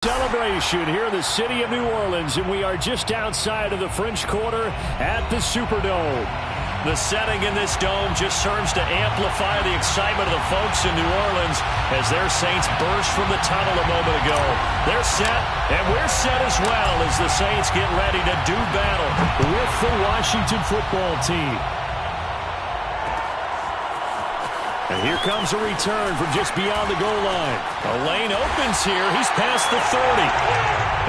Celebration here in the city of New Orleans, and we are just outside of the French Quarter at the Superdome. The setting in this dome just serves to amplify the excitement of the folks in New Orleans as their Saints burst from the tunnel a moment ago. They're set, and we're set as well as the Saints get ready to do battle with the Washington football team. And here comes a return from just beyond the goal line. A lane opens here. He's past the 30.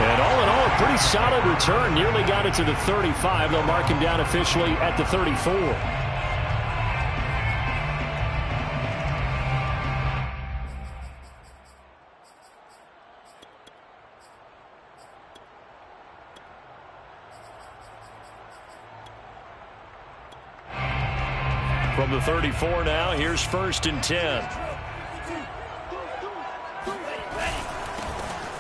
And all in all, a pretty solid return. Nearly got it to the 35. They'll mark him down officially at the 34. From the 34 now, here's 1st and 10.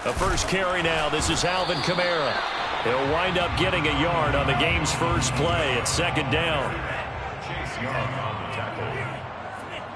The first carry now, this is Alvin Kamara. He'll wind up getting a yard on the game's first play at 2nd down. Chase Young on the tackle.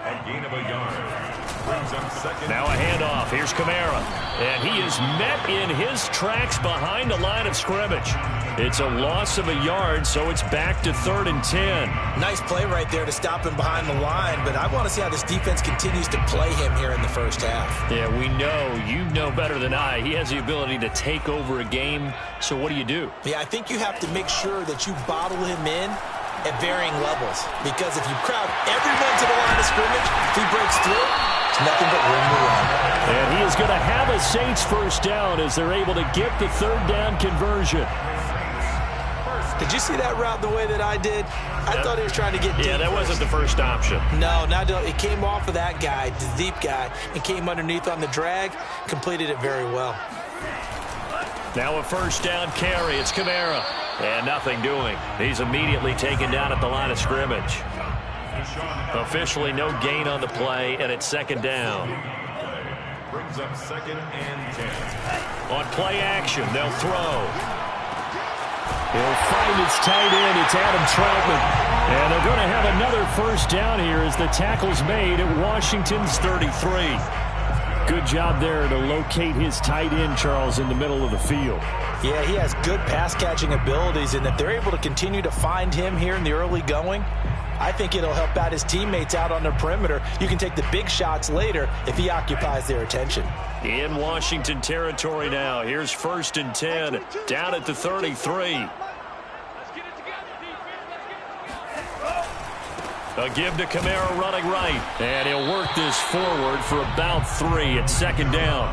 A gain of a yard. Brings up 2nd. Now a handoff, here's Kamara. And he is met in his tracks behind the line of scrimmage. It's a loss of a yard, so it's back to 3rd and 10. Nice play right there to stop him behind the line, but I want to see how this defense continues to play him here in the first half. Yeah, we know, you know better than I, he has the ability to take over a game, so what do? Yeah, I think you have to make sure that you bottle him in at varying levels, because if you crowd everyone to the line of scrimmage, if he breaks through, it's nothing but room to run. And he is going to have a Saints first down as they're able to get the 3rd down conversion. Did you see that route the way that I did? I thought he was trying to get deep. Yeah, that wasn't the first option. No, it came off of that guy, the deep guy, and came underneath on the drag, completed it very well. Now a 1st down carry. It's Kamara. And nothing doing. He's immediately taken down at the line of scrimmage. Officially no gain on the play, and it's 2nd down. Brings up 2nd and 10. On play action, they'll throw. He'll find its tight end. It's Adam Troutman. And they're going to have another 1st down here as the tackle's made at Washington's 33. Good job there to locate his tight end, Charles, in the middle of the field. Yeah, he has good pass-catching abilities, and if they're able to continue to find him here in the early going, I think it'll help out his teammates out on the perimeter. You can take the big shots later if he occupies their attention. In Washington territory now. Here's 1st and 10, down at the 33. A give to Kamara running right. And he'll work this forward for about 3 at 2nd down.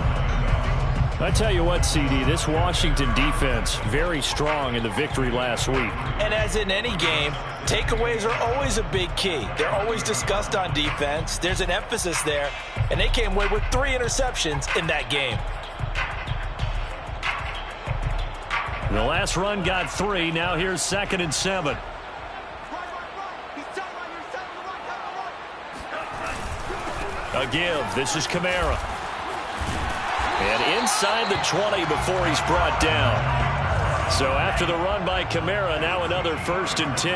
I tell you what, CD, this Washington defense, very strong in the victory last week. And as in any game, takeaways are always a big key. They're always discussed on defense. There's an emphasis there. And they came away with 3 interceptions in that game. The last run got 3. Now here's 2nd and 7. A give. This is Kamara. And inside the 20 before he's brought down. So after the run by Kamara, now another 1st and 10.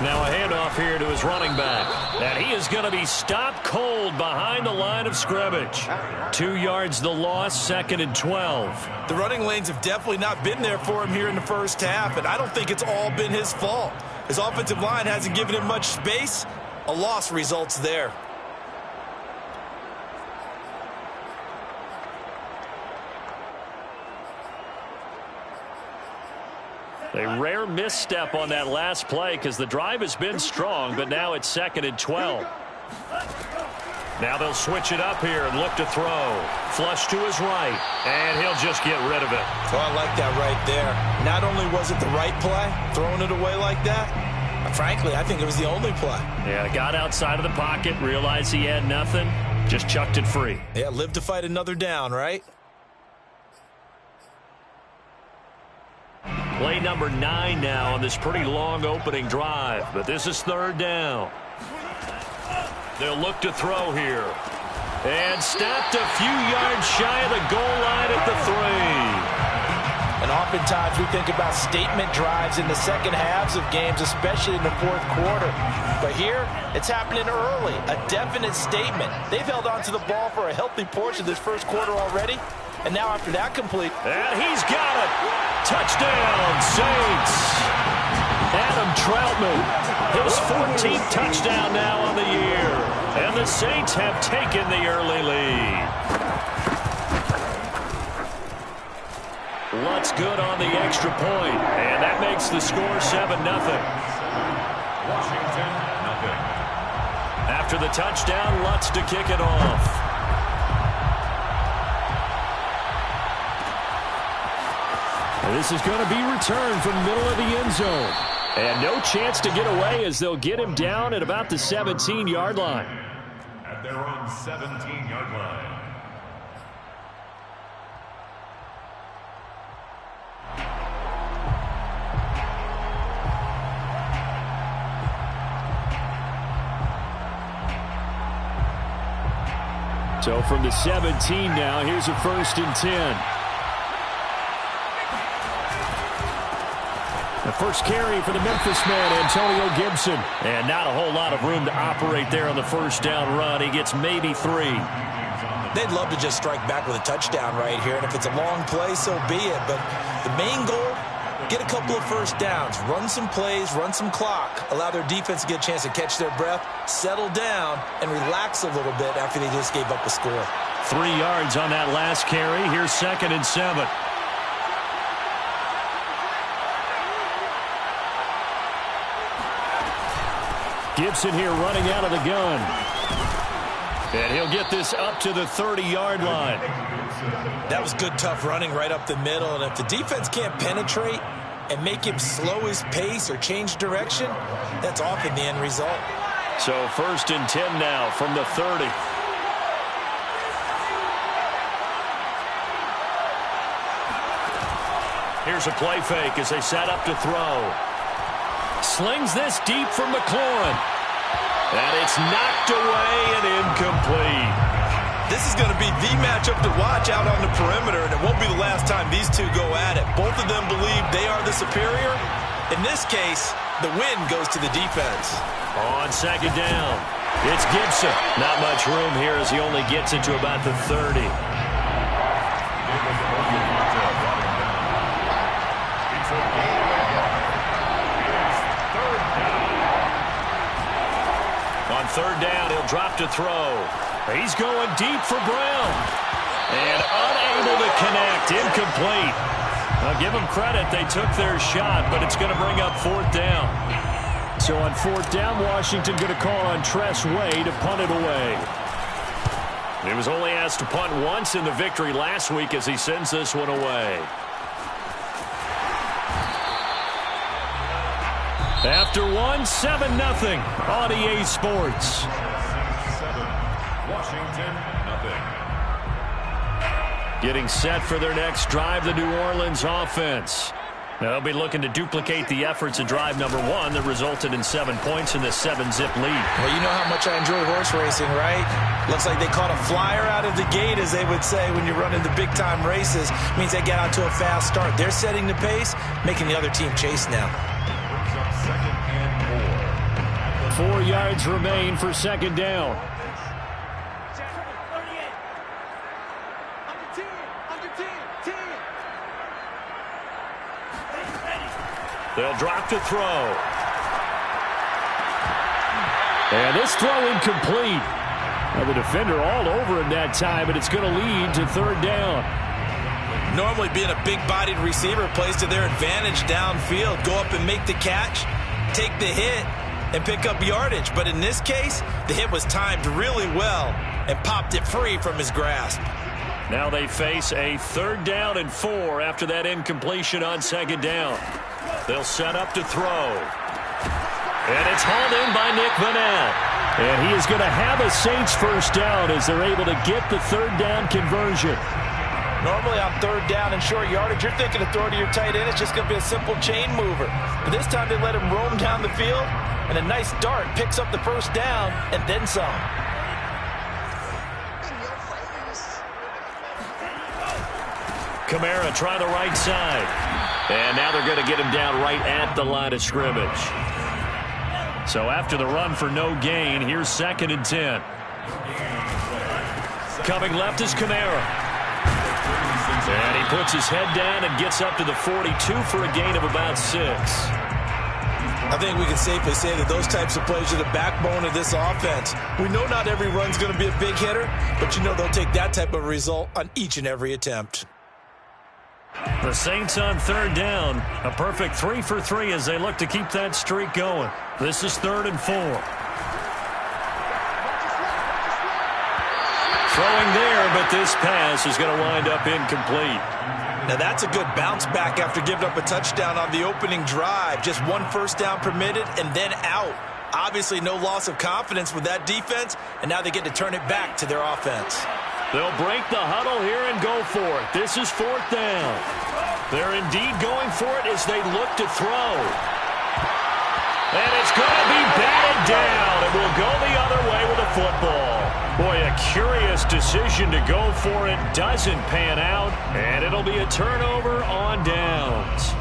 Now a handoff here to his running back. And he is going to be stopped cold behind the line of scrimmage. 2 yards the loss, 2nd and 12. The running lanes have definitely not been there for him here in the first half, and I don't think it's all been his fault. His offensive line hasn't given him much space. A loss results there. A rare misstep on that last play because the drive has been strong, but now it's 2nd and 12. Now they'll switch it up here and look to throw. Flush to his right, and he'll just get rid of it. Oh, I like that right there. Not only was it the right play, throwing it away like that, frankly, I think it was the only play. Yeah, got outside of the pocket, realized he had nothing, just chucked it free. Yeah, live to fight another down, right? Play number 9 now on this pretty long opening drive, but this is 3rd down. They'll look to throw here. And stopped a few yards shy of the goal line at the 3. A And oftentimes we think about statement drives in the second halves of games, especially in the fourth quarter. But here, it's happening early, a definite statement. They've held on to the ball for a healthy portion of this first quarter already. And now after that complete. And he's got it. Touchdown, Saints. Adam Troutman, his 14th touchdown now on the year. And the Saints have taken the early lead. Lutz good on the extra point, and that makes the score 7-0. Washington, nothing. After the touchdown, Lutz to kick it off. This is going to be returned from the middle of the end zone. And no chance to get away as they'll get him down at about the 17-yard line. At their own 17-yard line. So from the 17 now, here's a 1st and 10. The first carry for the Memphis man, Antonio Gibson. And not a whole lot of room to operate there on the first down run. He gets maybe 3. They'd love to just strike back with a touchdown right here. And if it's a long play, so be it. But the main goal, get a couple of first downs. Run some plays, run some clock. Allow their defense to get a chance to catch their breath, settle down, and relax a little bit after they just gave up a score. 3 yards on that last carry. Here's 2nd and 7. Gibson here running out of the gun. And he'll get this up to the 30-yard line. That was good, tough running right up the middle. And if the defense can't penetrate and make him slow his pace or change direction, that's often the end result. So 1st and 10 now from the 30. Here's a play fake as they set up to throw. Slings this deep for McLaurin. And it's knocked away and incomplete. This is going to be the matchup to watch out on the perimeter, and it won't be the last time these two go at it. Both of them believe they are the superior. In this case, the win goes to the defense. On 2nd down, it's Gibson. Not much room here as he only gets it to about the 30. On 3rd down, he'll drop to throw. He's going deep for Brown. And unable to connect. Incomplete. I'll give them credit. They took their shot, but it's going to bring up 4th down. So on 4th down, Washington going to call on Tress Way to punt it away. He was only asked to punt once in the victory last week as he sends this one away. After one, 7-0 on EA Sports. 7, Washington, nothing. Getting set for their next drive, the New Orleans offense. Now they'll be looking to duplicate the efforts of drive number 1 that resulted in 7 points in this 7-zip lead. Well, you know how much I enjoy horse racing, right? Looks like they caught a flyer out of the gate, as they would say when you're running the big-time races. Means they get out to a fast start. They're setting the pace, making the other team chase now. 4 yards remain for 2nd down. They'll drop to throw. And this throw incomplete. Now the defender all over him that time, and it's going to lead to 3rd down. Normally being a big-bodied receiver plays to their advantage downfield. Go up and make the catch, take the hit, and pick up yardage. But in this case, the hit was timed really well and popped it free from his grasp. Now they face a 3rd down and 4 after that incompletion on 2nd down. They'll set up to throw. And it's hauled in by Nick Vannett. And he is going to have a Saints 1st down as they're able to get the 3rd down conversion. Normally on 3rd down and short yardage, you're thinking of throwing to your tight end. It's just going to be a simple chain mover. But this time they let him roam down the field, and a nice dart picks up the 1st down and then some. Kamara try the right side. And now they're going to get him down right at the line of scrimmage. So after the run for no gain, here's 2nd and 10. Coming left is Kamara. And he puts his head down and gets up to the 42 for a gain of about 6. I think we can safely say that those types of plays are the backbone of this offense. We know not every run's going to be a big hitter, but you know they'll take that type of result on each and every attempt. The Saints on 3rd down. A perfect 3 for 3 as they look to keep that streak going. This is 3rd and 4. Throwing there, but this pass is going to wind up incomplete. Now that's a good bounce back after giving up a touchdown on the opening drive. Just 1 first down permitted and then out. Obviously no loss of confidence with that defense, and now they get to turn it back to their offense. They'll break the huddle here and go for it. This is 4th down. They're indeed going for it as they look to throw. And it's going to be batted down. It will go the other way with the football. Boy, a curious decision to go for it. Doesn't pan out, and it'll be a turnover on downs.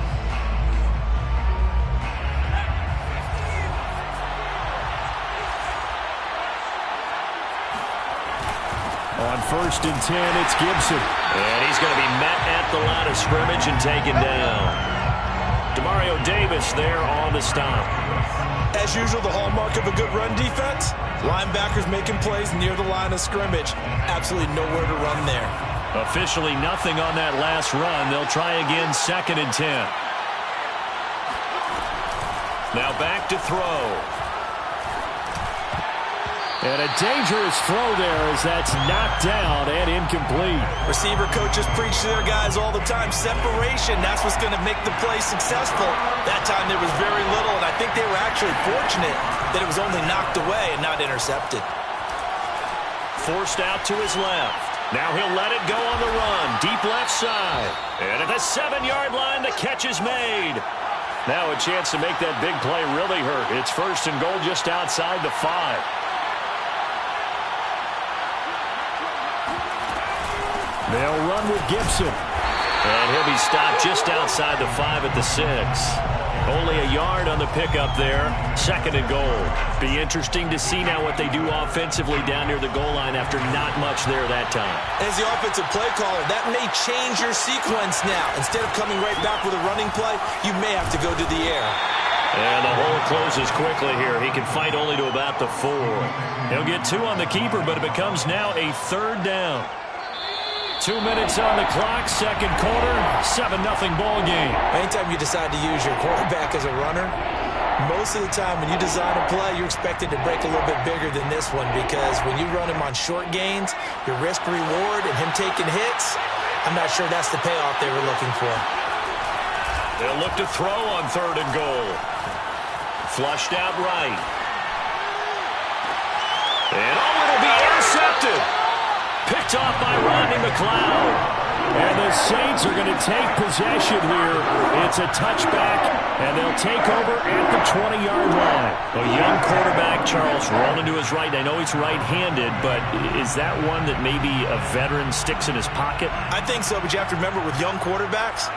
On 1st and 10, it's Gibson. And he's going to be met at the line of scrimmage and taken down. Demario Davis there on the stop. As usual, the hallmark of a good run defense, linebackers making plays near the line of scrimmage. Absolutely nowhere to run there. Officially nothing on that last run. They'll try again 2nd and 10. Now back to throw. And a dangerous throw there as that's knocked down and incomplete. Receiver coaches preach to their guys all the time. Separation, that's what's going to make the play successful. That time there was very little, and I think they were actually fortunate that it was only knocked away and not intercepted. Forced out to his left. Now he'll let it go on the run. Deep left side. And at the 7-yard line, the catch is made. Now a chance to make that big play really hurt. It's 1st and goal just outside the 5. They'll run with Gibson. And he'll be stopped just outside the 5 at the 6. Only a yard on the pickup there. 2nd and goal. Be interesting to see now what they do offensively down near the goal line after not much there that time. As the offensive play caller, that may change your sequence now. Instead of coming right back with a running play, you may have to go to the air. And the hole closes quickly here. He can fight only to about the 4. He'll get 2 on the keeper, but it becomes now a 3rd down. 2 minutes on the clock, 2nd quarter, 7-0 ball game. Anytime you decide to use your quarterback as a runner, most of the time when you design a play, you're expected to break a little bit bigger than this one, because when you run him on short gains, your risk-reward and him taking hits, I'm not sure that's the payoff they were looking for. They'll look to throw on 3rd and goal. Flushed out right. And it'll be intercepted. Picked off by Rodney McLeod. And the Saints are going to take possession here. It's a touchback, and they'll take over at the 20-yard line. A young quarterback, Charles, rolling to his right. I know he's right-handed, but is that one that maybe a veteran sticks in his pocket? I think so, but you have to remember with young quarterbacks,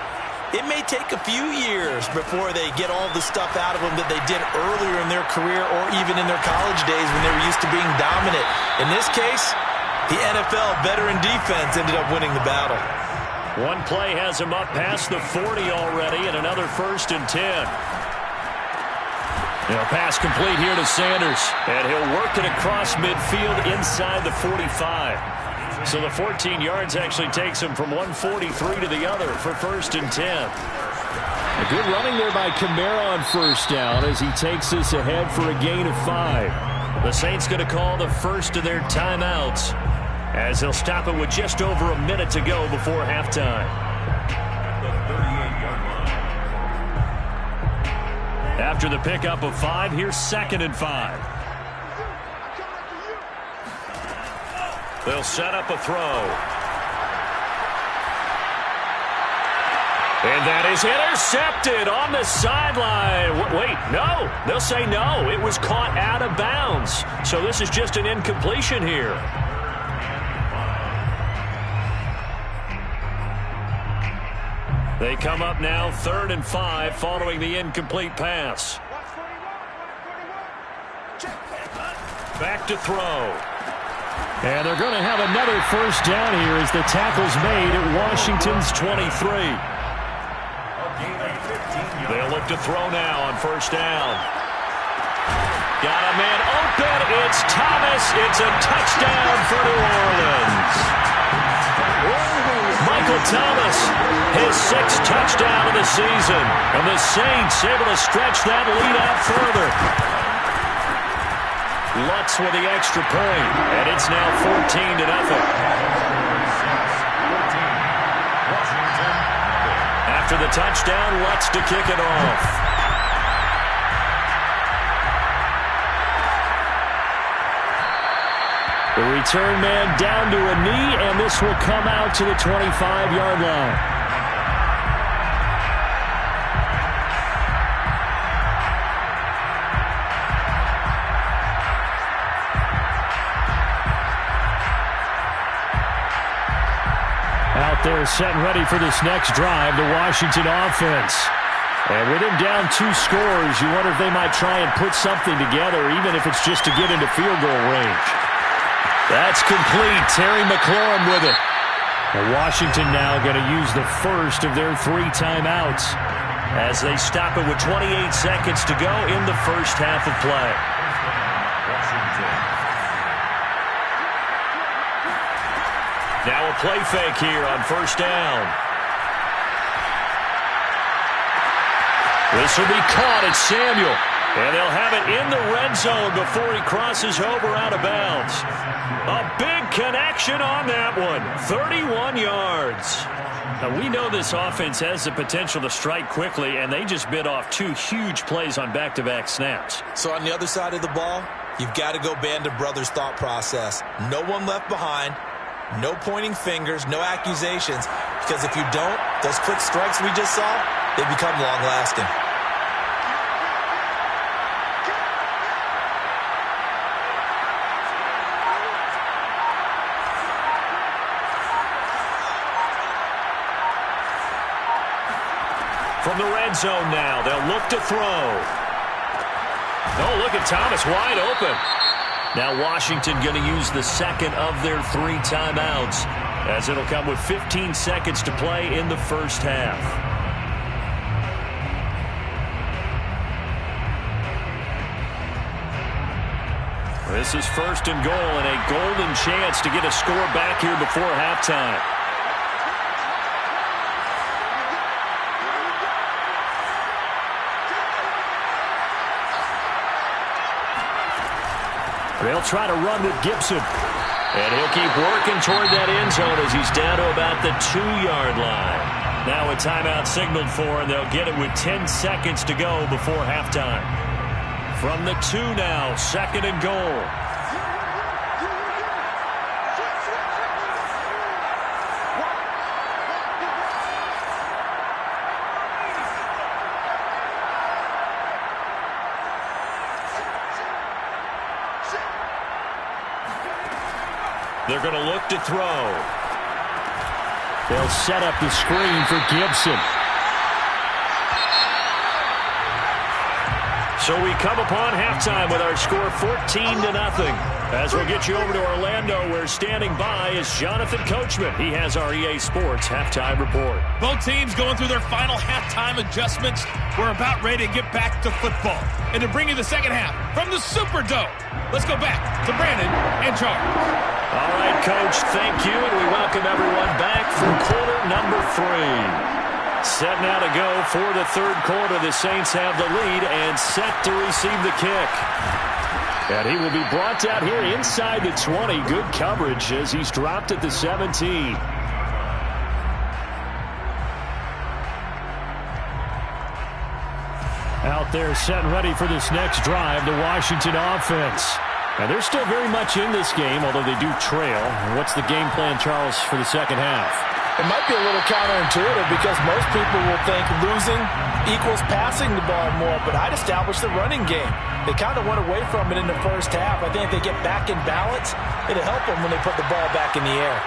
it may take a few years before they get all the stuff out of them that they did earlier in their career or even in their college days when they were used to being dominant. In this case, the NFL veteran defense ended up winning the battle. One play has him up past the 40 already, and another 1st and 10. Now pass complete here to Sanders, and he'll work it across midfield inside the 45. So the 14 yards actually takes him from 143 to the other for 1st and 10. A good running there by Kamara on 1st down as he takes this ahead for a gain of 5. The Saints going to call the first of their timeouts, as they'll stop it with just over a minute to go before halftime. The 38-yard line. After the pickup of 5, here's 2nd and 5. They'll set up a throw. And that is intercepted on the sideline. Wait, no. They'll say no. It was caught out of bounds. So this is just an incompletion here. They come up now 3rd and 5 following the incomplete pass. Back to throw. And they're going to have another first down here as the tackle's made at Washington's 23. They'll look to throw now on first down. Got a man open. It's Thomas. It's a touchdown for New Orleans. Michael Thomas, his 6th touchdown of the season. And the Saints able to stretch that lead out further. Lutz with the extra point, and it's now 14-0. After the touchdown, Lutz to kick it off. The return man down to a knee, and this will come out to the 25-yard line. Out there set and ready for this next drive, the Washington offense. And with him down 2 scores, you wonder if they might try and put something together, even if it's just to get into field goal range. That's complete. Terry McLaurin with it. And Washington now going to use the first of their 3 timeouts as they stop it with 28 seconds to go in the first half of play. Now a play fake here on first down. This will be caught at Samuel. And they'll have it in the red zone before he crosses over out of bounds. A big connection on that one. 31 yards. Now, we know this offense has the potential to strike quickly, and they just bit off 2 huge plays on back-to-back snaps. So on the other side of the ball, you've got to go Band of Brothers thought process. No one left behind. No pointing fingers, no accusations, because if you don't, those quick strikes we just saw, they become long-lasting. From the red zone now, they'll look to throw. Oh, look at Thomas wide open. Now Washington going to use the second of their 3 timeouts as it'll come with 15 seconds to play in the first half. This is 1st and goal and a golden chance to get a score back here before halftime. They'll try to run with Gibson. And he'll keep working toward that end zone as he's down to about the 2-yard line. Now a timeout signaled for, and they'll get it with 10 seconds to go before halftime. From the 2 now, 2nd and goal. They're going to look to throw. They'll set up the screen for Gibson. So we come upon halftime with our score 14-0. As we'll get you over to Orlando, where standing by is Jonathan Coachman. He has our EA Sports halftime report. Both teams going through their final halftime adjustments. We're about ready to get back to football. And to bring you the second half from the Superdome, let's go back to Brandon and Charles. All right, Coach, thank you, and we welcome everyone back for quarter number 3. Set now to go for the 3rd quarter. The Saints have the lead and set to receive the kick. And he will be brought out here inside the 20. Good coverage as he's dropped at the 17. Out there set and ready for this next drive, the Washington offense. And they're still very much in this game, although they do trail. What's the game plan, Charles, for the second half? It might be a little counterintuitive because most people will think losing equals passing the ball more, but I'd establish the running game. They kind of went away from it in the first half. I think if they get back in balance, it'll help them when they put the ball back in the air.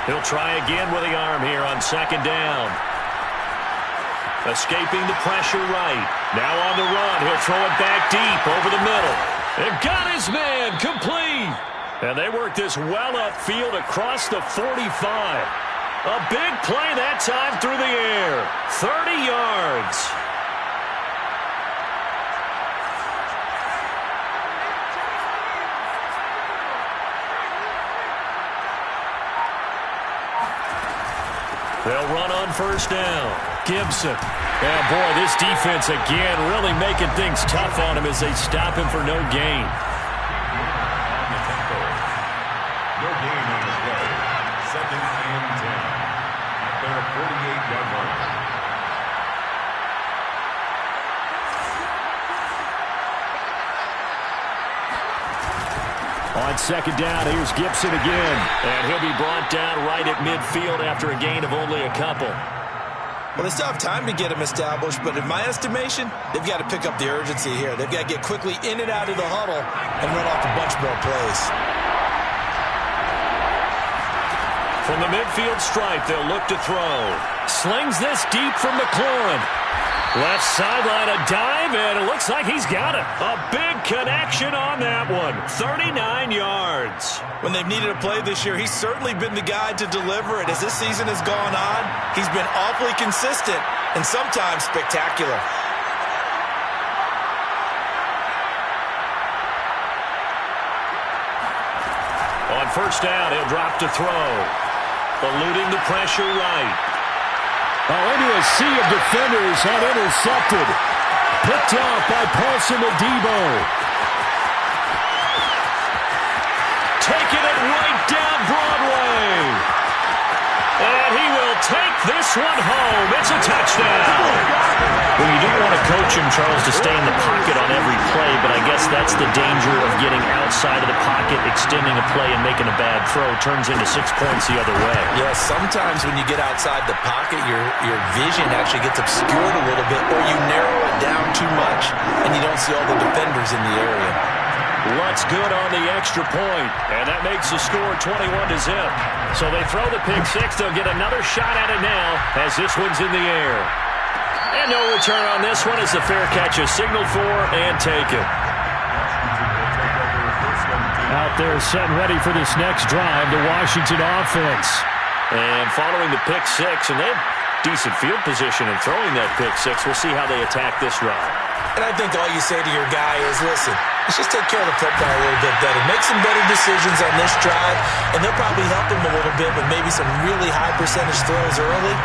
He'll try again with the arm here on second down. Escaping the pressure right. Now on the run. He'll throw it back deep over the middle. And got his man complete. And they work this well upfield across the 45. A big play that time through the air. 30 yards. They'll run on first down. Gibson. Yeah, boy, this defense again really making things tough on him as they stop him for no gain. No gain on the play. 2nd and 10. At their 48-yard line. On second down, here's Gibson again. And he'll be brought down right at midfield after a gain of only a couple. Well, they still have time to get him established, but in my estimation, they've got to pick up the urgency here. They've got to get quickly in and out of the huddle and run off a bunch more plays. From the midfield stripe, they'll look to throw. Slings this deep from McLaurin. Left sideline, a dive, and it looks like he's got it. A big connection on that one. 39 yards. When they've needed a play this year, he's certainly been the guy to deliver it. As this season has gone on, he's been awfully consistent and sometimes spectacular. On first down, he'll drop to throw. Eluding the pressure right. Into a sea of defenders and intercepted. Picked off by Paulson Adebo. Taking it right down Broadway. And he will take this one home. It's a touchdown. Well, you don't want to coach him, Charles, to stay in the pocket on every play, but I guess that's the danger of getting outside of the pocket, extending a play, and making a bad throw. Turns into 6 points the other way. Yeah, sometimes when you get outside the pocket, your vision actually gets obscured a little bit, or you narrow it down too much, and you don't see all the defenders in the area. Lutz good on the extra point, and that makes the score 21-0. So they throw the pick six. They'll get another shot at it now as this one's in the air. And no return on this one as the fair catch is signaled for and taken. Out there setting ready for this next drive, the Washington offense. And following the pick six, and they have decent field position in throwing that pick six. We'll see how they attack this drive. And I think all you say to your guy is, listen, let's just take care of the football a little bit better. Make some better decisions on this drive, and they'll probably help him a little bit with maybe some really high percentage throws early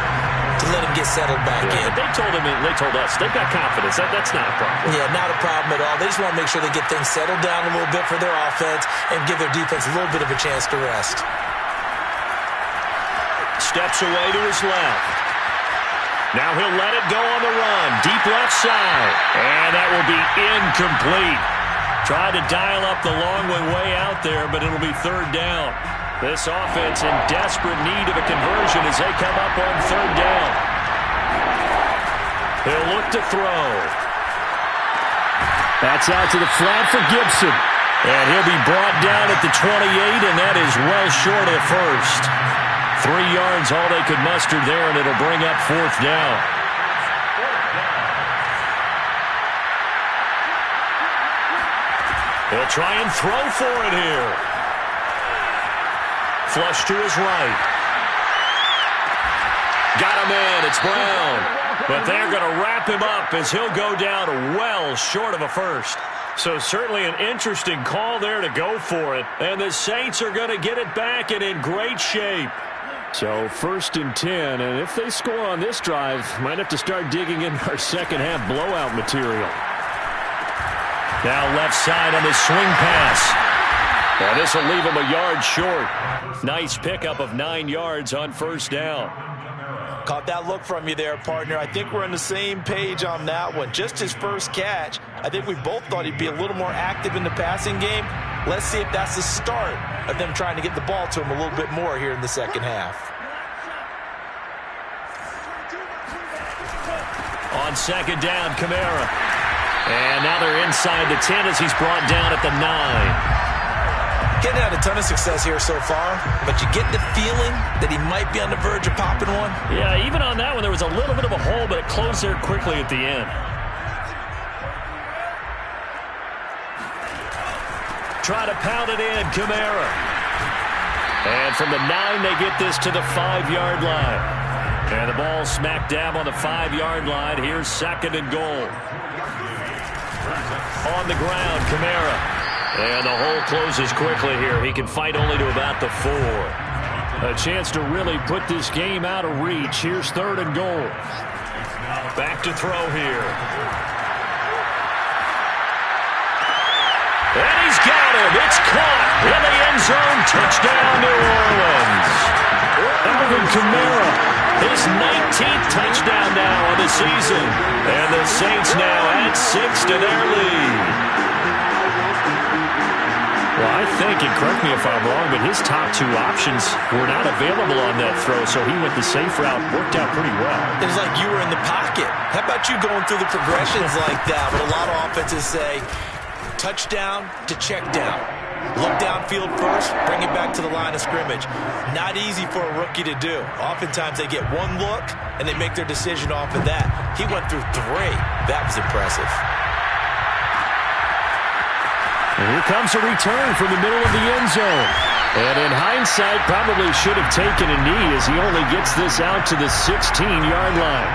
to let him get settled back in. They told us they've got confidence. That's not a problem. Yeah, not a problem at all. They just want to make sure they get things settled down a little bit for their offense and give their defense a little bit of a chance to rest. Steps away to his left. Now he'll let it go on the run. Deep left side. And that will be incomplete. Tried to dial up the long way out there, but it'll be third down. This offense in desperate need of a conversion as they come up on third down. He'll look to throw. That's out to the flat for Gibson. And he'll be brought down at the 28, and that is well short of the first. 3 yards, all they could muster there, and it'll bring up fourth down. He'll try and throw for it here. Flush to his right. Got him in. It's Brown. But they're going to wrap him up as he'll go down well short of a first. So certainly an interesting call there to go for it. And the Saints are going to get it back and in great shape. So 1st and 10, and if they score on this drive, might have to start digging in our second half blowout material. Now left side on the swing pass. And this will leave him a yard short. Nice pickup of 9 yards on first down. Caught that look from you there, partner. I think we're on the same page on that one. Just his first catch. I think we both thought he'd be a little more active in the passing game. Let's see if that's the start of them trying to get the ball to him a little bit more here in the second half. On second down, Kamara. And now they're inside the 10 as he's brought down at the 9. Getting had a ton of success here so far, but you get the feeling that he might be on the verge of popping one. Yeah, even on that one, there was a little bit of a hole, but it closed there quickly at the end. Try to pound it in, Kamara. And from the 9, they get this to the 5-yard line. And the ball smack dab on the 5-yard line. Here's 2nd and goal. On the ground, Kamara. And the hole closes quickly here. He can fight only to about the 4. A chance to really put this game out of reach. Here's 3rd and goal. Back to throw here. And he's got it. It's caught in the end zone. Touchdown, New Orleans. Alvin Kamara, his 19th touchdown now on the season. And the Saints now add 6 to their lead. Well, I think, and correct me if I'm wrong, but his top 2 options were not available on that throw, so he went the safe route. Worked out pretty well. It was like you were in the pocket. How about you going through the progressions like that? But a lot of offenses say touchdown to check down. Look downfield first, bring it back to the line of scrimmage. Not easy for a rookie to do. Oftentimes they get one look, and they make their decision off of that. He went through 3. That was impressive. And here comes a return from the middle of the end zone. And in hindsight, probably should have taken a knee as he only gets this out to the 16-yard line.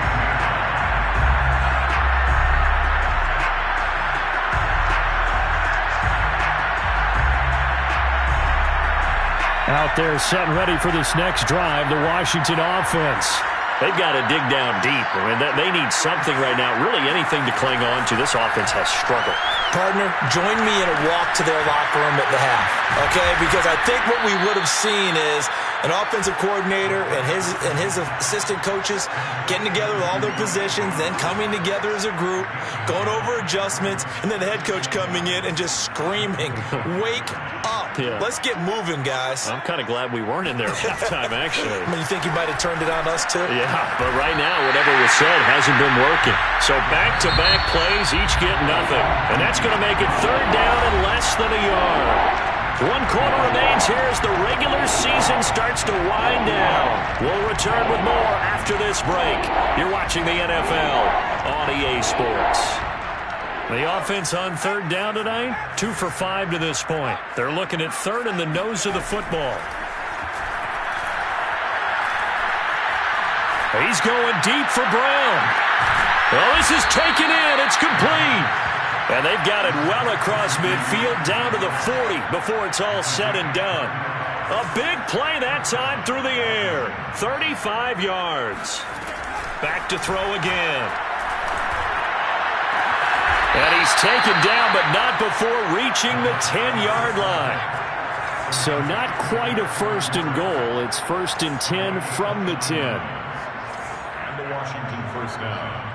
Out there set and ready for this next drive, the Washington offense. They've got to dig down deep. I mean, they need something right now, really anything to cling on to. This offense has struggled. Partner, join me in a walk to their locker room at the half, okay? Because I think what we would have seen is an offensive coordinator and his assistant coaches getting together with all their positions, then coming together as a group, going over adjustments, and then the head coach coming in and just screaming, wake up. Yeah. Let's get moving, guys. I'm kind of glad we weren't in there at halftime, actually. I mean, you think he might have turned it on us, too? Yeah, but right now, whatever was said hasn't been working. So back-to-back plays, each get nothing. And that's going to make it 3rd down and less than a yard. 1 quarter remains here as the regular season starts to wind down. We'll return with more after this break. You're watching the NFL on EA Sports. The offense on 3rd down tonight, 2 for 5 to this point. They're looking at 3rd in the nose of the football. He's going deep for Brown. Well, this is taken in. It's complete. And they've got it well across midfield down to the 40 before it's all said and done. A big play that time through the air. 35 yards. Back to throw again. And he's taken down, but not before reaching the 10-yard line. So not quite a 1st and goal. It's 1st and 10 from the 10. And the Washington 1st down.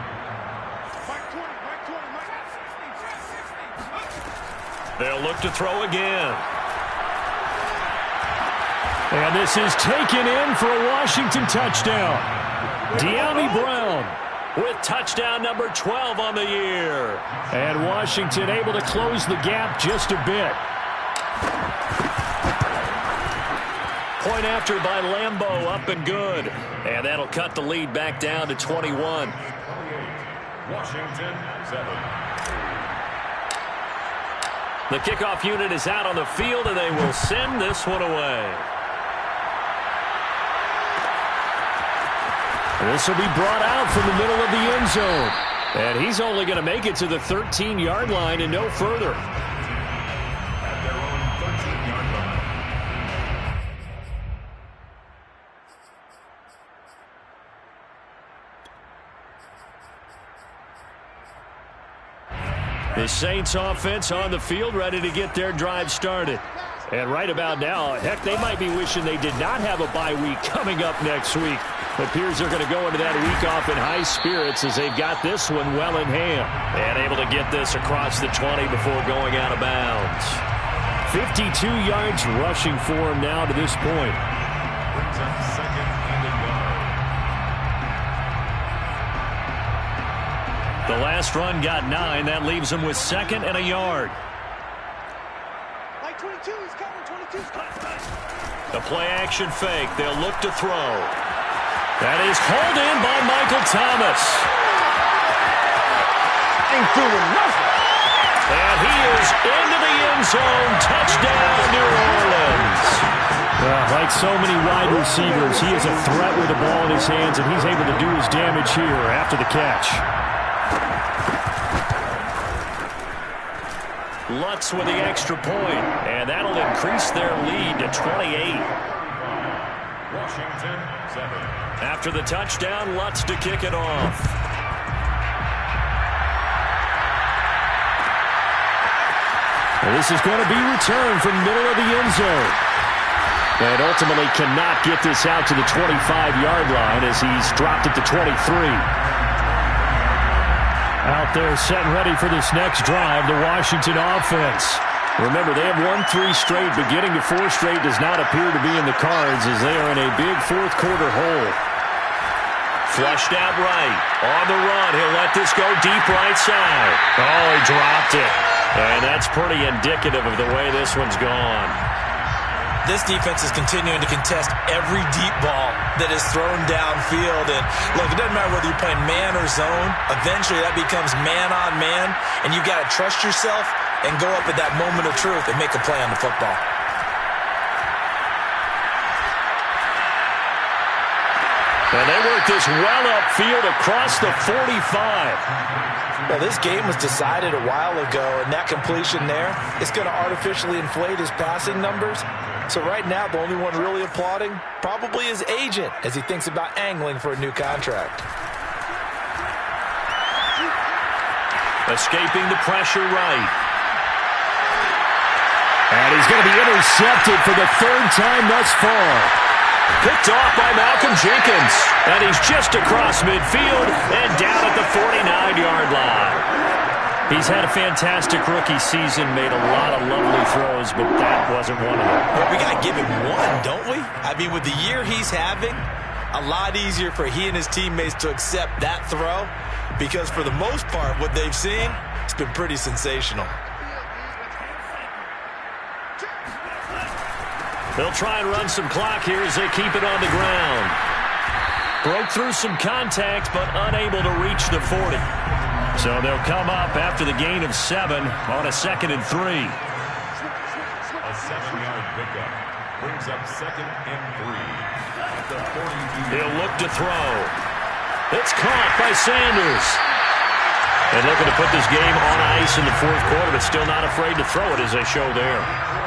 They'll look to throw again. And this is taken in for a Washington touchdown. De'Ami Brown with touchdown number 12 on the year. And Washington able to close the gap just a bit. Point after by Lambeau, up and good. And that'll cut the lead back down to 21. Washington 7. The kickoff unit is out on the field, and they will send this one away. This will be brought out from the middle of the end zone. And he's only going to make it to the 13-yard line and no further. At their own 13-yard line. The Saints offense on the field, ready to get their drive started. And right about now, heck, they might be wishing they did not have a bye week coming up next week. It appears they're going to go into that week off in high spirits as they've got this one well in hand. And able to get this across the 20 before going out of bounds. 52 yards rushing for him now to this point. Brings up 2nd and a yard. The last run got 9. That leaves him with 2nd and a yard. Like 20. The play-action fake. They'll look to throw. That is hauled in by Michael Thomas. Ain't doing nothing. And he is into the end zone. Touchdown, New Orleans. Like so many wide receivers, he is a threat with the ball in his hands, and he's able to do his damage here after the catch. Lutz with the extra point, and that'll increase their lead to 28. Washington, 7. After the touchdown, Lutz to kick it off. And this is going to be returned from middle of the end zone. And ultimately cannot get this out to the 25-yard line as he's dropped it to 23. Out there set and ready for this next drive, the Washington offense. Remember, they have won 3 straight, but getting to 4 straight does not appear to be in the cards as they are in a big fourth-quarter hole. Flushed out right. On the run, he'll let this go deep right side. Oh, he dropped it. And that's pretty indicative of the way this one's gone. This defense is continuing to contest every deep ball that is thrown downfield. And look, it doesn't matter whether you're playing man or zone. Eventually that becomes man on man. And you got to trust yourself and go up at that moment of truth and make a play on the football. And they work this well upfield across the 45. Well, this game was decided a while ago, and that completion there is going to artificially inflate his passing numbers. So right now, the only one really applauding probably his agent as he thinks about angling for a new contract. Escaping the pressure right. And he's going to be intercepted for the 3rd time thus far. Picked off by Malcolm Jenkins. And he's just across midfield and down at the 49-yard line. He's had a fantastic rookie season, made a lot of lovely throws, but that wasn't one of them. Well, we got to give him one, don't we? I mean, with the year he's having, a lot easier for he and his teammates to accept that throw because for the most part, what they've seen, it's been pretty sensational. They'll try and run some clock here as they keep it on the ground. Broke through some contact, but unable to reach the 40. So they'll come up after the gain of 7 on a 2nd and 3. A 7-yard pickup brings up 2nd and 3. At the 42. He'll look to throw. It's caught by Sanders. And looking to put this game on ice in the 4th quarter, but still not afraid to throw it as they show there.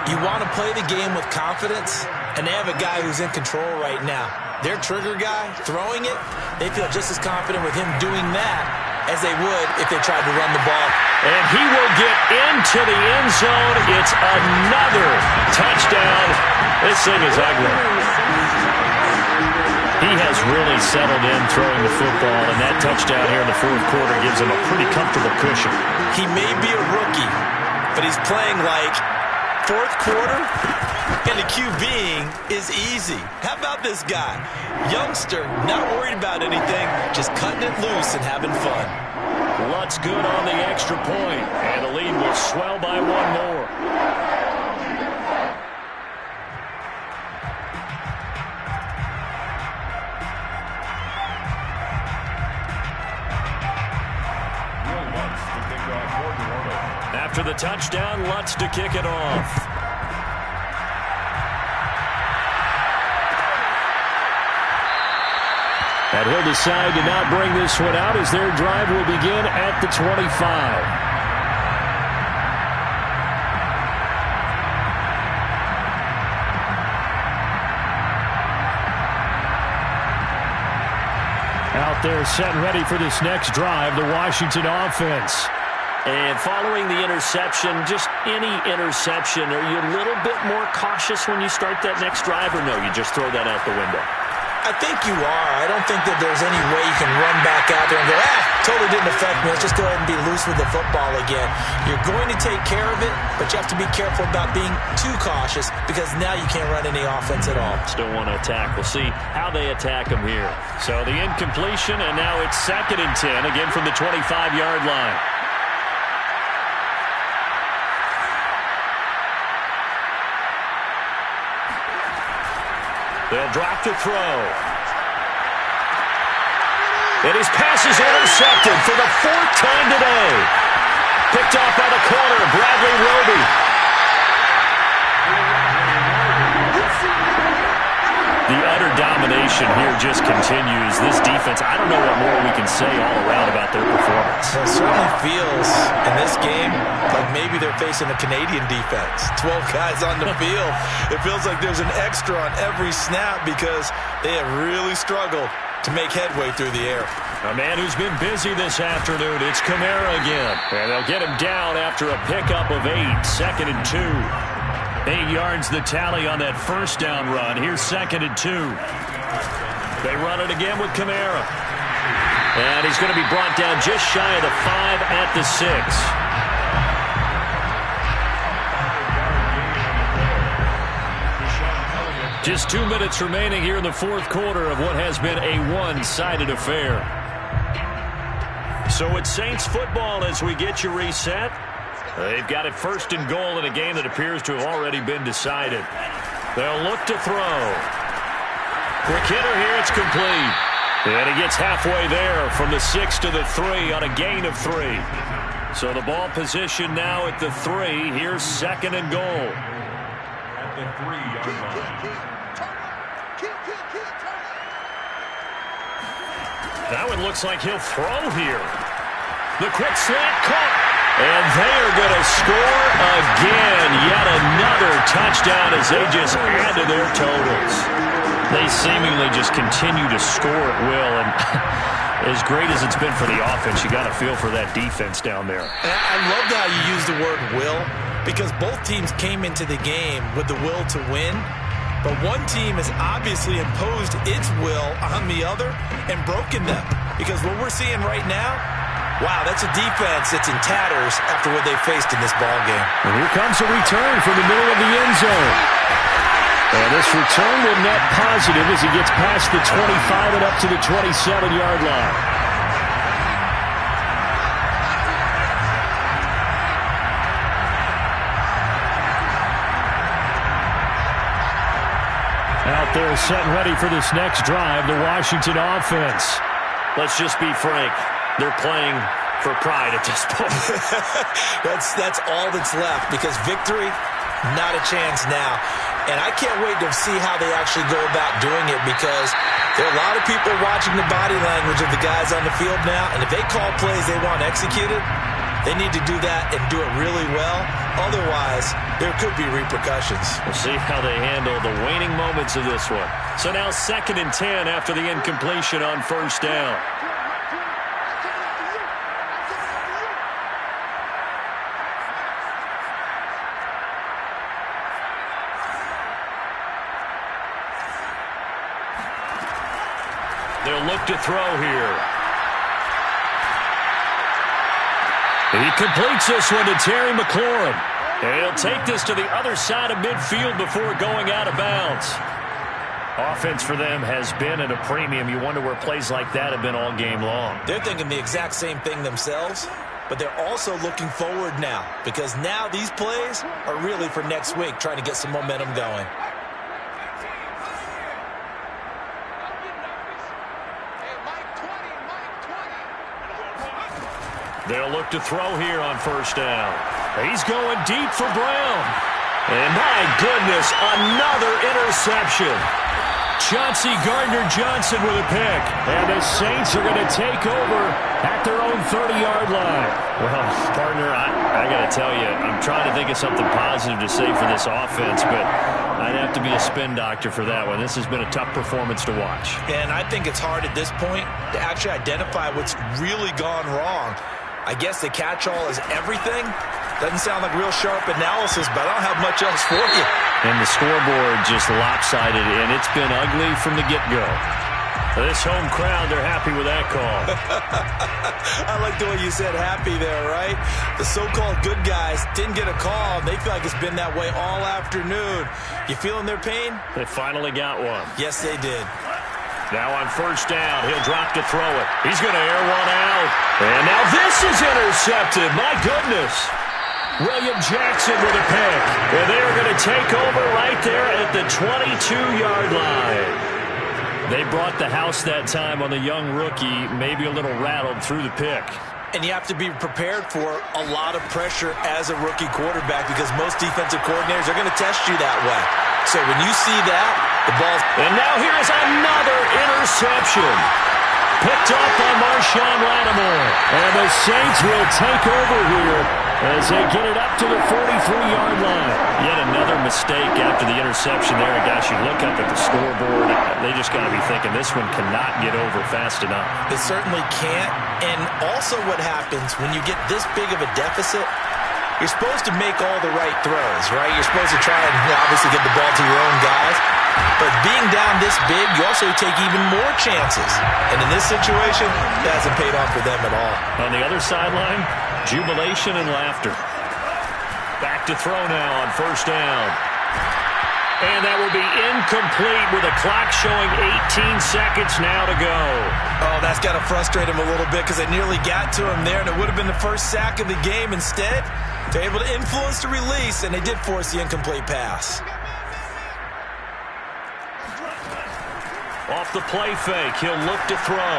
You want to play the game with confidence, and they have a guy who's in control right now. Their trigger guy, throwing it, they feel just as confident with him doing that as they would if they tried to run the ball. And he will get into the end zone. It's another touchdown. This thing is ugly. He has really settled in throwing the football, and that touchdown here in the 4th quarter gives him a pretty comfortable cushion. He may be a rookie, but he's playing like 4th quarter, and the QBing is easy. How about this guy? Youngster, not worried about anything, just cutting it loose and having fun. Lutz good on the extra point, and the lead will swell by 1 more. After the touchdown, Lutz to kick it off. And he'll decide to not bring this one out as their drive will begin at the 25. Out there set and ready for this next drive, the Washington offense. And following the interception, just any interception, are you a little bit more cautious when you start that next drive, or no, you just throw that out the window? I think you are. I don't think that there's any way you can run back out there and go, totally didn't affect me. Let's just go ahead and be loose with the football again. You're going to take care of it, but you have to be careful about being too cautious because now you can't run any offense at all. Still want to attack. We'll see how they attack him here. So the incompletion, and now it's 2nd and 10, again from the 25-yard line. They'll drop to throw. And his pass is intercepted for the 4th time today. Picked off by the corner, Bradley Roby. The utter domination here just continues. This defense, I don't know what more we can say all around about their performance. It certainly feels in this game like maybe they're facing a Canadian defense. 12 guys on the field. It feels like there's an extra on every snap because they have really struggled to make headway through the air. A man who's been busy this afternoon, it's Kamara again. And they'll get him down after a pickup of 8, 2nd and 2. 8 yards the tally on that first down run. Here's 2nd and 2. They run it again with Kamara. And he's going to be brought down just shy of the 5 at the 6. Just 2 minutes remaining here in the 4th quarter of what has been a one-sided affair. So it's Saints football as we get you reset. They've got it 1st and goal in a game that appears to have already been decided. They'll look to throw. Quick hitter here, it's complete. And he gets halfway there from the 6 to the 3 on a gain of 3. So the ball position now at the 3. Here's 2nd and goal. At the 3-yard line. Now it looks like he'll throw here. The quick slant caught. And they are going to score again. Yet another touchdown as they just add to their totals. They seemingly just continue to score at will. And as great as it's been for the offense, you got to feel for that defense down there. I love how you use the word will, because both teams came into the game with the will to win. But one team has obviously imposed its will on the other and broken them. Because what we're seeing right now, wow, that's a defense that's in tatters after what they faced in this ballgame. And here comes a return from the middle of the end zone. And this return will net positive as he gets past the 25 and up to the 27-yard line. Out there set and ready for this next drive, the Washington offense. Let's just be frank. They're playing for pride at this point. That's all that's left, because victory, not a chance now. And I can't wait to see how they actually go about doing it, because there are a lot of people watching the body language of the guys on the field now, and if they call plays they want executed, they need to do that and do it really well. Otherwise, there could be repercussions. We'll see how they handle the waning moments of this one. So now 2nd and 10 after the incompletion on 1st down. They'll look to throw here. He completes this one to Terry McLaurin. And he'll take this to the other side of midfield before going out of bounds. Offense for them has been at a premium. You wonder where plays like that have been all game long. They're thinking the exact same thing themselves, but they're also looking forward now, because now these plays are really for next week, trying to get some momentum going. They'll look to throw here on 1st down. He's going deep for Brown. And my goodness, another interception. Chauncey Gardner-Johnson with a pick. And the Saints are going to take over at their own 30-yard line. Well, partner, I got to tell you, I'm trying to think of something positive to say for this offense, but I'd have to be a spin doctor for that one. This has been a tough performance to watch. And I think it's hard at this point to actually identify what's really gone wrong. I guess the catch-all is everything. Doesn't sound like real sharp analysis, but I don't have much else for you. And the scoreboard just lopsided, and it's been ugly from the get-go. This home crowd, they're happy with that call. I like the way you said happy there, right? The so-called good guys didn't get a call, and they feel like it's been that way all afternoon. You feeling their pain? They finally got one. Yes, they did. Now on 1st down, he'll drop to throw it. He's going to air one out. And now this is intercepted. My goodness. William Jackson with a pick. And they are going to take over right there at the 22-yard line. They brought the house that time on the young rookie, maybe a little rattled through the pick. And you have to be prepared for a lot of pressure as a rookie quarterback because most defensive coordinators are going to test you that way. So when you see that, the ball's... And now here's another interception. Picked off by Marshawn Lattimore. And the Saints will take over here as they get it up to the 43-yard line. Yet another mistake after the interception there. And gosh, you look up at the scoreboard, they just got to be thinking this one cannot get over fast enough. It certainly can't. And also what happens when you get this big of a deficit, you're supposed to make all the right throws, right? You're supposed to try and obviously get the ball to your own guys. But being down this big, you also take even more chances. And in this situation, it hasn't paid off for them at all. On the other sideline, jubilation and laughter. Back to throw now on first down. And that will be incomplete with a clock showing 18 seconds now to go. Oh, that's got to frustrate him a little bit because they nearly got to him there, and it would have been the first sack of the game. Instead, they're able to influence the release, and they did force the incomplete pass. Off the play fake, he'll look to throw.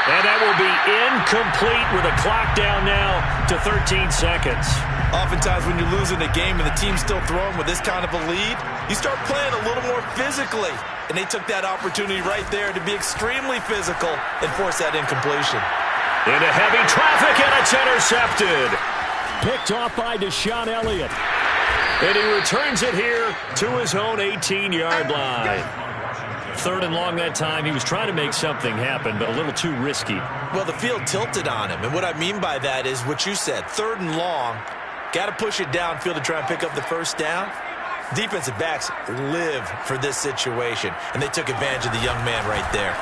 And that will be incomplete with a clock down now to 13 seconds. Oftentimes when you're losing a game and the team's still throwing with this kind of a lead, you start playing a little more physically. And they took that opportunity right there to be extremely physical and force that incompletion. Into heavy traffic, and it's intercepted. Picked off by Deshaun Elliott. And he returns it here to his own 18-yard line. Third and long that time. He was trying to make something happen, but a little too risky. Well, the field tilted on him. And what I mean by that is what you said. Third and long. Got to push it downfield to try and pick up the first down. Defensive backs live for this situation. And they took advantage of the young man right there.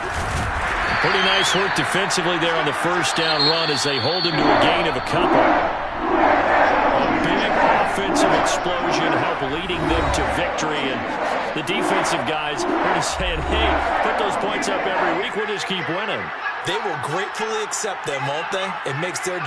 Pretty nice work defensively there on the first down run as they hold him to a gain of a couple. Offensive explosion help leading them to victory, and the defensive guys are just saying, hey, put those points up every week, we'll just keep winning. They will gratefully accept them, won't they? It makes their